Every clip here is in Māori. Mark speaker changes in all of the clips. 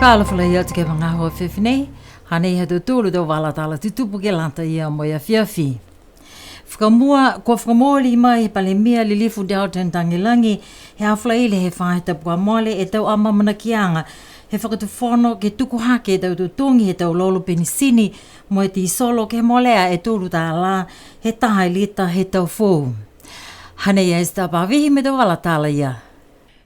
Speaker 1: Kālawhala ia te ke mga hoa whiwhinei, hanei he tūtūru tau wala tala tutupu ke lanta ia mo ia whiawhi. Kua whakamōli mai he pale mea li lifu te autan tangilangi, he awhla ile he whahita pua mole e tau amamana kianga, he whakatuwhono ke tuku hake e tau tutungi he tau lolo penisini, mo e ti solo ke molea e tūru tā la, he taha lita he tau fōu. Hanei e sta pawihi me tau wala tala ia.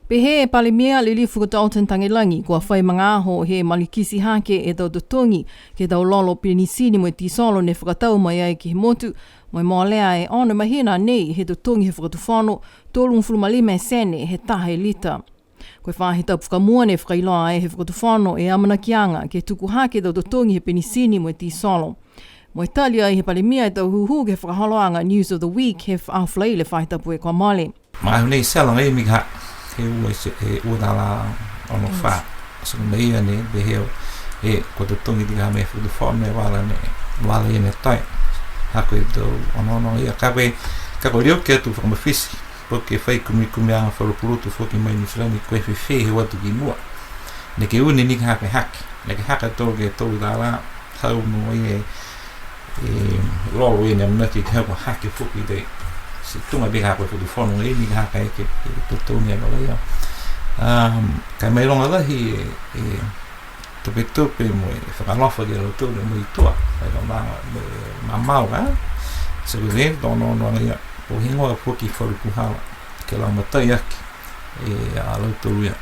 Speaker 2: Pehe e pale mea li lifu ko tau tangilangi, kua whai mga aho he malikisi hake e tau tutungi, ke tau lolo penisini mo e ti solo ne whakatau mai ai ki he motu, mo e moalea e ono mahina nei he tutungi he whakatuwhono, tōlung fulmalime sene he taha e lita. Koe whahita whakamua ne whakailoa e he whakatuwhono e amana kianga, ke tuku hake tau tutungi he penisini mo e ti solo. Mo e tali ai he pale mea e tau huhu ke whakaholoanga News of the Week he awhla le whahita pue kwa male.
Speaker 3: Mai nei salanga e miha he ua tala ono wha. So nei ane beheo e ko tutungi di ha me whakatuwhono e wala e ne tai. Hako i tau ono ia kako reo ke atu whakamawhisi. Poke whai kumi anga wharupurutu whoki mai Nisilani koe whi he watu ki mua. Neke uni nika hake haki. Neke haka tō ke tōru tāla tau no i lolo e ne mnaki ke hako hake whoki te si tunga beka koe wharuwhono e nika haka e ke tutungi e wala ia. Kai mai ronga lahi tope mo e whakalofa ke alo tōru mo i tua. Kai ronga ma maura. Se ko zen tono ia. O hingoa puki wharupuhala ke lau matai aki e alau tōruia.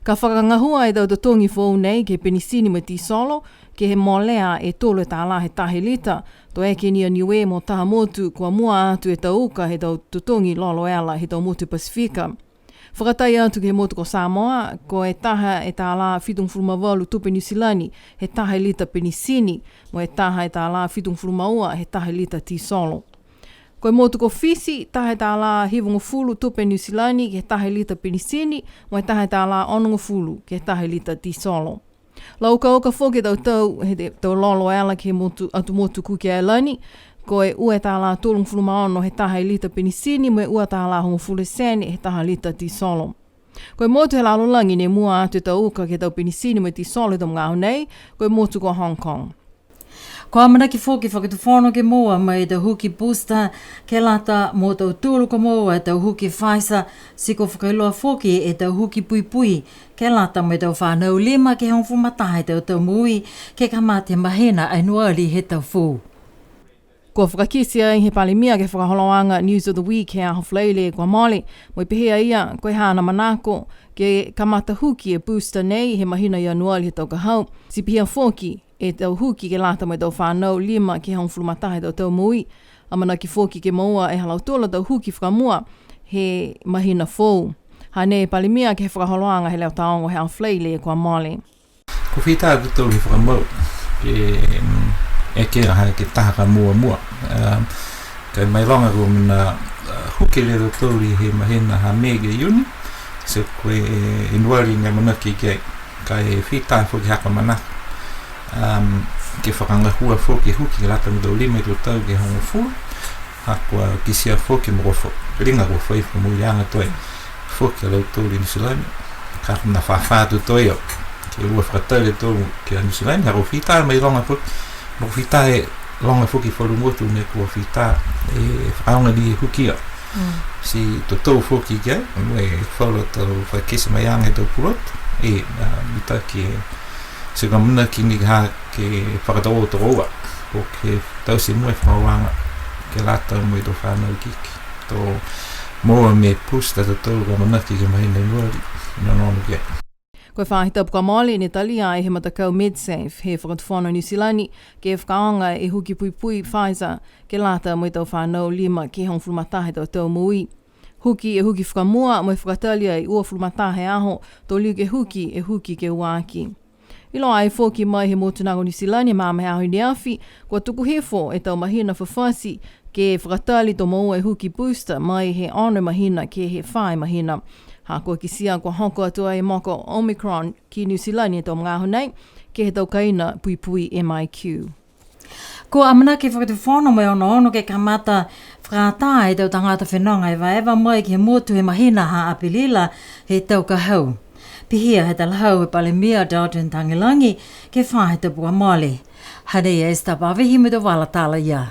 Speaker 2: Ka whakangahua e tau tutungi whou nei ke penisini mo ti solo, ke he molea e tōlu e tāla he tahe lita, to eke nia Niue mo taha motu kua mua atu e tau uka he tau tutungi lolo eala he tau motu Pasifika. Whakatai atu ke he motu ko Samoa, ko e taha e tāla whitung fulmawalu tupe Nisilani he tahe lita penisini, mo e taha e tāla whitung fulmaua he tahe lita ti solo. Koe motu ko Fisi, tahe tāla hivunga fulu tupe Nisilani ke tahe lita penisini, mo e tahe tāla onunga fulu ke tahe lita ti solo. Lauka whoke tau he tau lolo ala ke atu motu kuki e lani, koe ue tāla tōlung fulu maono he tahe lita penisini, mo e ua tāla honga fulu sene he tahe lita ti solo. Koe motu he lalolangi ne mua atu tau uka ke tau penisini mo ti solo tau mga nei, koe motu ko Hong Kong.
Speaker 1: Ko amana ki whoki whakatuwhono ke moa mai tau huki booster ke lata mo tau tūru ko moa tau huki Pfizer siko whakailoa whoki e tau huki pui ke lata mai tau whanau lima ke hongfu matahe tau mui ke kamate mahena ai nuali he tau fu.
Speaker 2: Ko whakakisia i he pale mea ke whakaholoanga News of the Week he aho whleile kua mole, mo i pehea ia koe hana manako ke kamata huki e booster nei he mahina i anuali he tau kahau, si pehea whoki e tau huki ke lata mai tau whanau lima ke hongfulu matahe tau mui, amana ki whoki ke maua e halau tola tau huki whakamua he mahina fōu. Hane pale mea ke whakaholoanga he leo taongo he aho whleile kua mole.
Speaker 3: Ko whita atu tau he whakamau e ke raha ke tahaka mua. Kai mai longa ko mina huki lero tauri he mahina ha mege iuni, se koe e nuari ne manaki ke kai whita whoki haka manaka. Ke whakangahua whoki huki ke lata mdau lima i tau ke hongo fua, hakua kisia whoki mo ringa ko whaifu mo ianga toi whoki alau tōri Nisilani, ka na whawhātu toi au, ke ua whakataure tō ke a Nisilani, hako whita mai longa whoki, mo whita e longa whoki whalungotu me kua whita e whaonga ni e huki au. Si to tau whoki kia, mo e whaula tau whakesa mai anga tau purotu, e mita ki se ka muna ki ni ha ke whakatau o toroa o ke tau se mua whawanga ke lata mo i to whanau kiki to moa me pusta to tau ka muna ki ke mahina nuari nanono kia.
Speaker 2: Koe whahita puka mole ni talia e he matakau MedSafe he whakatawhano Nisilani ke whakaanga e huki pui Pfizer ke lata mo i tau whanau lima ke hong fulmatahe tau mui. Huki e huki whakamua mo i whakatalia i ua fulmatahe aho to liu ke huki ke uaki. Ilo ai whoki mai he motunago Nisilani māme ahui ni awhi, kua tuku hefo e tau mahina whawhasi ke whakatali to maua e huki booster mai he ono mahina ke he whai mahina. Ha kua kisia kua hoko atua e moko Omicron ki Nisilani e tau mga ahu nei, ke he tau kaina pui MIQ.
Speaker 1: Ko amana ke whakatuwhono mai ono ke kamata whakata e tau tangata whenonga e waewa mai ke motu he mahina ha apilila he tau kahau. Pihia he tala hau he pale mea dauten tangilangi ke whahe te pua male. Hane e stapa vihi me te wala tala ia.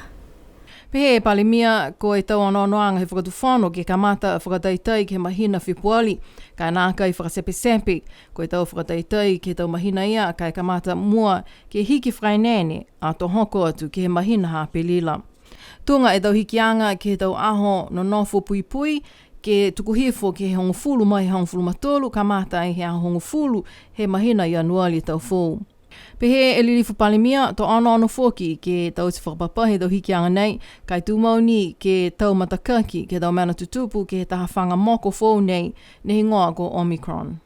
Speaker 2: Pehe pale mia ko e tau anoanga he whakatu whano ke kamata whakataitai ke mahina whipuali, ka nāka i whakasepe-sepe, ko e tau whakataitai ke tau mahina ia, ka e kamata mua ke hiki whainene a to hoko atu ke he mahina ha pelila. Tunga e tau hikianga ke tau aho no nofo pui pui, ke tukuhifo ke he hongofulu mai he hongofulu matolu, kamata e he hongofulu he mahina i anuali tau fōu. Pehe e lilifu palimia, to ano foki ke tau si whakapapahe tau hikianga nei, kai tūmauni ke tau matakaki ke tau mana tutupu ke he taha whanga moko fōu nei, nehi ngoa ko Omicron.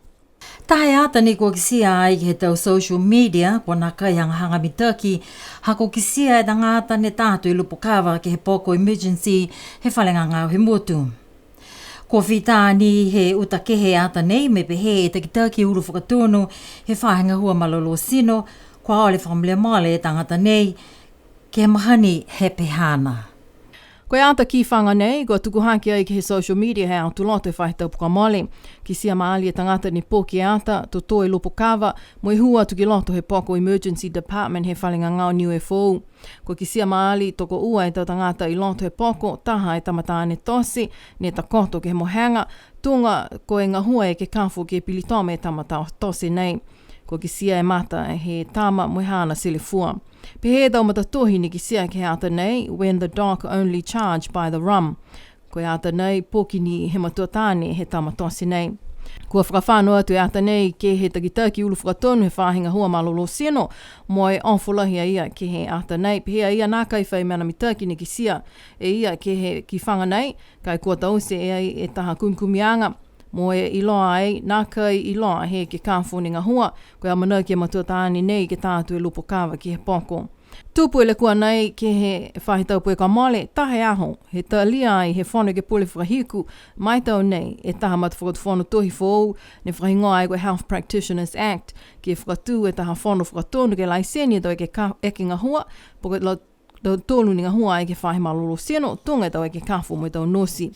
Speaker 1: Tahe ata ni ko kisia ai ke he tau social media, ko nā kai hanga mitaki, hako kisia e da ngāta ne tātu i lupo kawa ke he poko emergency he whalenga ngau he motu. Ko whitāni he utakehe ata nei me pehe e takitaki uru whakatonu he whahenga hua malolo sino, ko aole whakamlea male e tangata nei ke he mahani he pehana.
Speaker 2: Ko e ata ki whanga nei, ko tukuhaki ai ke he social media he au tuloto e whahetau puka male, ki sia maali e tangata ni pōki ata, to toi lupo kawa, mo i hua tuki loto he poko emergency department he whalinga ngau Niue fōu. Ko ki sia maali toko ua e tau tangata i loto he poko, taha e tamataa ne tosi, ne takoto ke he mohanga, tunga ko e ngahua e ke kafu ke pilitome e tamataa tosi nei. Ko ki sia e mata e he tama moihana silifua. Pehe tau matatohi ni ki sia ke ata nei, when the dark only charged by the rum. Ko ata nei, poki ni he matuatane he tamatosi nei. Kua whakawhanua tu ata nei ke he takitaki ulu whakatonu he whahinga hua malolo seno, mo e onfulahia ia ke he ata nei. Pehe ia nā kai whai mana mitaki ni ki sia e ia ke he ki whanga nei, kai kua tause e ai e taha kumkumianga. Mo e iloa ai, nā kai iloa he ke kāwhoninga hua, koe amanau ke matuatāni nei ke tātu e lupo kawa ki he poko. Tūpu e le kua nei ke he whahitau pue ka male, tahe aho, he talia ai he whono ke pule whahiku, mai tau nei e taha mata whakatu whono tohi whou, ne whahingoa ai koe Health Practitioners Act, ke whakatu e taha whono whakatonu ke laiseni tau e ke ekinga hua, poke lo tōlu ni ngā hua ai ke whahi malolo seno, tunga tau e ke kāwho mo tau nosi.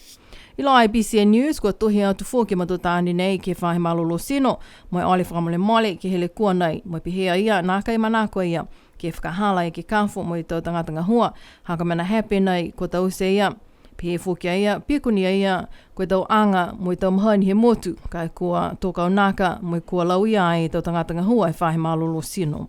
Speaker 2: Ilo ai BCN News, kua tohi atu fōke matotāni nei ke whahi malolo seno, mo e ole whakamole mole ke hele kua nei, mo e pihea ia, nā kai manako ia, ke whakahala e ke kāwho mo i tau tangata ngā hua, haka mena happy nei, kua tau se ia, pihe fōke ia, pikuni ia, kua tau anga mo i tau mahani he motu, kai kua tōkau nāka, mo i kua lau ia e tau tangata ngā hua e whahi malolo seno.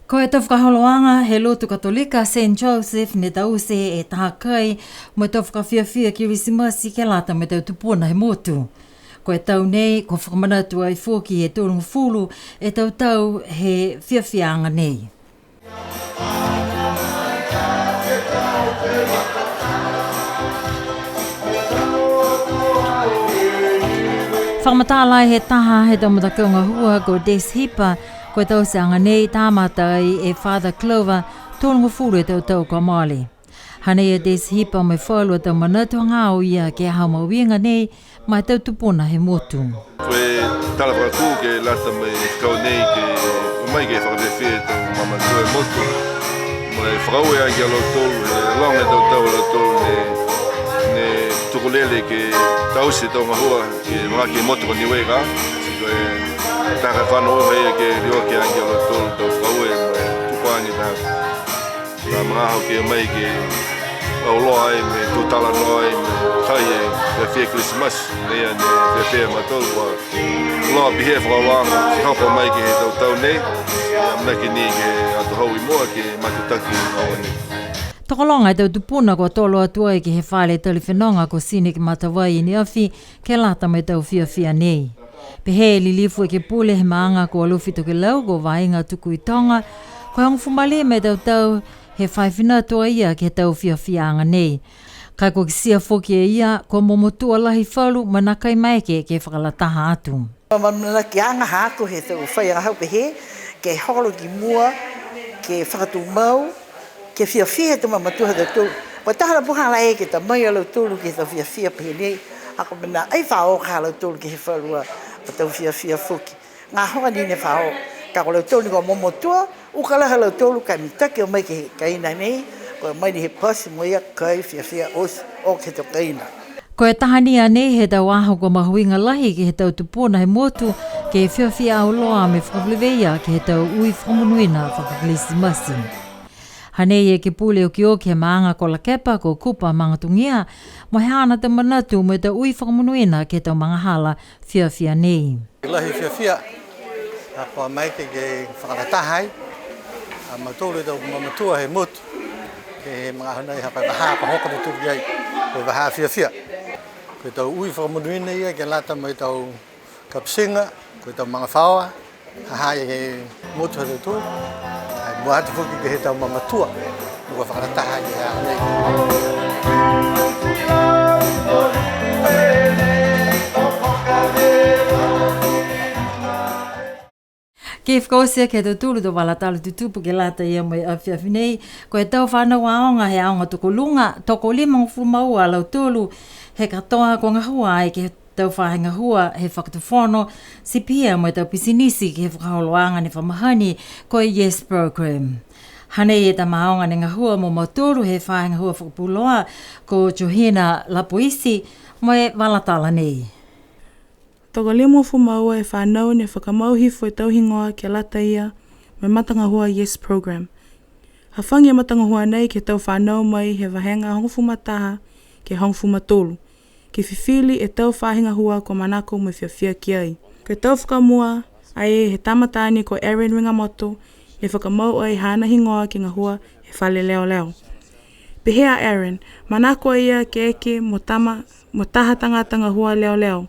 Speaker 1: Ko e tau whakaholoanga he lotu katolika St. Joseph ne tause e taha kai mo e tau whakawhiawhia ki risimasi ke lata me tau tupuna he motu. Ko e tau nei, ko whakamanatu ai fōki e tōrungu fulu e tau he whiawhianga nei. Whakamatala he taha he tau matakaunga hua ko Des Hipa, ko tau se anga nei tāmata e Father Clover, tōnunga furu e tau ka male. Hane e Des Hipa mai whalua tau manatu ngāo ia ke hau mauinga nei, mai tau tupuna he motu.
Speaker 4: Koe tala whakaku ke lata mai kau nei ke umai ke whakawhewhia tau mama koe motu. Mai whakaue ai ke alo tolu, longa tau alo tolu ne tukulele ke tausi tau ngahua ke waki motu ko Niue ka. Taka whanau hei ke rioke angi alo tolu tau whaue tukuangi taha. Ka mga hau ke mai ke auloa ai me tūtala noa ai me kai e whia Christmas nea ne whia matolu wa loa pihe whakawanga ki hoko mai ke he tau nei mnaki ni ke atu hau i mua ke matutaki au ni.
Speaker 1: Tokolonga e tau tupuna kua tolo atua e ke he whale tali whenonga ko sine ki matawai i ni awhi ke lata me tau whia nei. Pehe lilifu e ke pule he maanga ko alufi toke lau ko vainga tuku i tonga, ko hong fumale me tau he whaiwhina toa ia ke tau whiawhianga nei. Kai ko kisia whoki e ia, ko momotua lahi whalu manakai maike ke whakalataha atu.
Speaker 5: Mamana ki anga hako he tau whaianga hau pehe, ke holo ki mua, ke whakatu mau, ke whiawhia tu mamatua da tū. Ko tahana puhala e ke ta mai alo tūlu ke tau whiawhia pehe nei, ako mena ai whao ka alo tūlu ke he whalua, pa tau whiawhia whoki. Ngā honga ni ne whao, ka ko lau tūlu ko momotua, ukalaha lau tōlu kai mitake o mai ke kaina nei, ko mai ni he pasi moia kai whiawhia os o ke to kaina.
Speaker 1: Ko e tahania nei he tau aho ko mahuinga lahi ki he tau tupuna he motu ke whiawhia au loa me whakawleweia ke he tau ui whakamunuina whakaklesi. Hanei e ke pule o ki o ke maanga ko la kepa ko kupa mangatungia, mo he ana te manatu me tau ui whakamunuina ke tau mga hala whiawhia nei.
Speaker 6: Lahi whiawhia, ko mai ke whakaratahai, matore tau mamatua he motu, ke mga hanei hapa waha pa hoka te tupi ai, ke waha whiawhia. Ko tau ui whakamunuina ia ke lata mai tau kapsinga, ko tau mga whaoa, hahai he motu he tu. Mua te whuki ke he tau mamatua, mua whakarataha i hea nei.
Speaker 1: Ke whakaosia ke tau tūru tō wala talu tutupu ke lata ia mai a whiawhinei, ko e tau whanau aonga he aonga toko lunga, toko limang fumaua lau tūlu, he katoa ko ngā hua ai ke tau whahinga hua he whakatuwhono, si pia mo tau pisinisi ke he whakaholoanga ni whamahani ko i Yes Program. Hanei e ta maonga ni ngā hua mo mautoro he whahinga hua whakapuloa ko Johina Lapoisi mo e walatala nei.
Speaker 7: Toko limo fumaua e whanau ne whakamauhifo e tauhingoa ke lata ia me matanga hua Yes Program. Hawhangi e matanga hua nei ke tau whanau mai he wahenga hongofumataha ke hongofumatolu. Ke whiwhili e tau whahinga hua ko manako me whiawhia ki ai. Ke tau whakamua ai he tamatani ko Erin Ringamoto e whakamau ai hana hingoa ki ngā hua he whale leo leo. Pehea Erin, manako ia ke eke mo taha tangata ngā hua leo leo.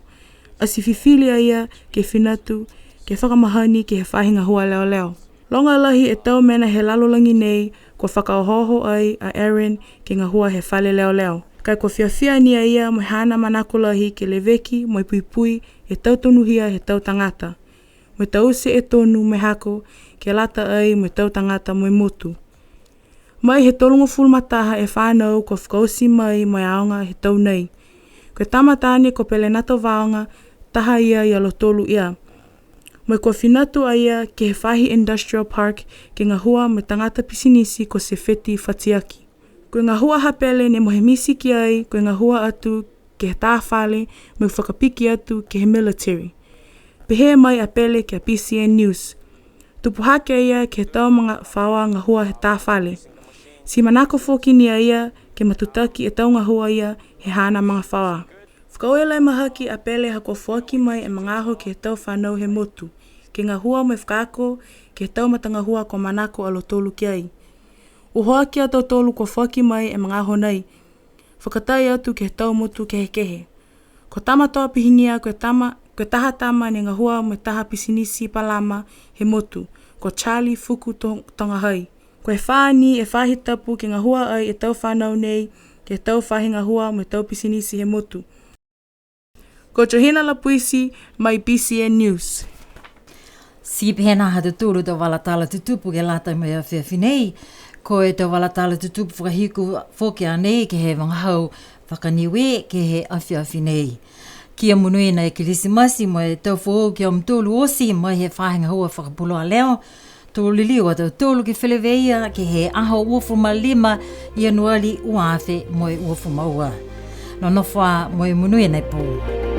Speaker 7: Asi whiwhili ia ke whinatu ke whakamahani ki he whahinga hua leo leo. Longa lahi e tau mena he lalolangi nei ko whakaohoho ai a Erin ki ngā hua he whale leo leo. Kai ko whiawhia nia ia mo hana manakolahi ke leveki mo puipui e tau tonuhia he tau tangata. Mo tau se e tonu me hako ke lata ai mo tau tangata mo motu. Mai he tolungo fulmataha e whanau ko whakausi mai mo aonga he tau nei. Ko tamatani ko pele nato vaonga taha ia i alo tolu ia. Mo ko whinatu aia ke he whahi industrial park ke ngā hua mo tangata pisinisi ko se wheti whatiaki. Koe ngā hua hapele ne mohe misi ki ai, koe ngā hua atu ke he tāwhale, mo whakapiki atu ke he military. Pehe mai a pele ke a PCN News. Tupu hake ia ke he tau mga whaua ngā hua he tāwhale. Si manako whoki ni ia ke matutaki e tau ngā hua ia he hana mga whaua. Whakauelai mahaki a pele hako whoki mai e mangaho ke he tau whanau he motu. Ke ngā hua mai whakako ke he tau matanga hua ko manako alo tolu ki ai. Uhoa ki atau tolu ko whaki mai e mga honei. Whakatai atu ke he tau motu kehe. Ko tamatoa pihingia koe taha tama ne ngā hua me taha pisinisi palama he motu. Ko Charlie Fuku Tongahai. Ko e whaani e whahitapu ke ngā hua ai e tau whanau nei ke tau whahinga hua me tau pisinisi he motu. Ko Johina Lapoisi mai PCN News.
Speaker 1: Si pehena hatu tūru tau walatala tutupu ke lata mai a whiawhinei, ko e tau walatala tutupu whakahiku whoki anei ke he wangahau whakaniwe ke he awhiawhinei. Kia munuina e kirisimasi mo e tau whoo ki om tūlu osi mai he whahinga hua whakapuloa leo, tō liliwa tau tōlu ki wheleweia ke he aho uafuma 5 Ianuari uawhe mo e uafuma ua. No nofua mo e munuina e pō.